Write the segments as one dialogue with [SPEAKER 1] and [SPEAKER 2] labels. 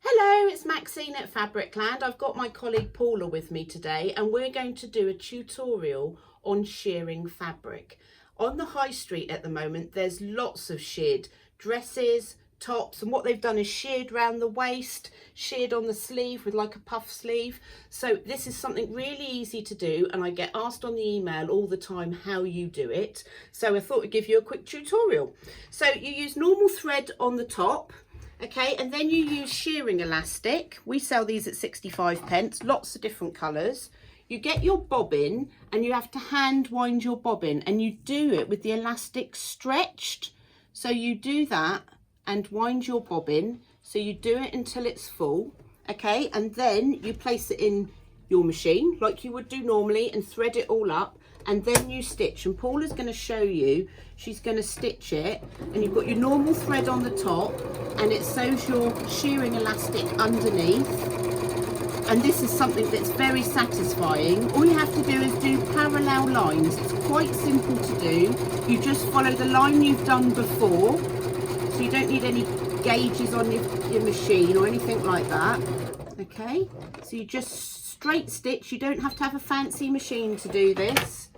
[SPEAKER 1] Hello, it's Maxine at Fabricland. I've got my colleague Paula with me today and we're going to do a tutorial on shearing fabric. On the high street at the moment there's lots of sheared dresses, tops, and what they've done is sheared round the waist, sheared on the sleeve with like a puff sleeve. So this is something really easy to do and I get asked on the email all the time how you do it. So I thought I'd give you a quick tutorial. So you use normal thread on the top. Okay, and then you use shearing elastic. We sell these at 65p, lots of different colours. You get your bobbin and you have to hand wind your bobbin and you do it with the elastic stretched. So you do that and wind your bobbin. So you do it until it's full, okay, and then you place it in your machine like you would do normally and thread it all up, and then you stitch. And Paula's going to show you, she's going to stitch it, and you've got your normal thread on the top and it sews your shearing elastic underneath, and this is something that's very satisfying. All you have to do is do parallel lines. It's quite simple to do. You just follow the line you've done before, so you don't need any gauges on your machine or anything like that. Okay, so you just straight stitch. You don't have to have a fancy machine to do this.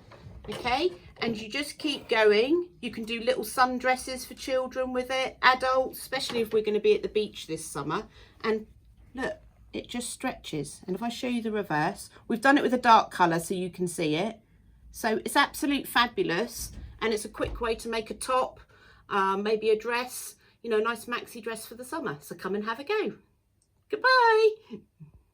[SPEAKER 1] Okay, and you just keep going. You can do little sundresses for children with it, adults, especially if we're going to be at the beach this summer. And look, it just stretches. And if I show you the reverse, we've done it with a dark colour so you can see it. So it's absolute fabulous, and it's a quick way to make a top, maybe a dress, you know, a nice maxi dress for the summer. So come and have a go. Goodbye.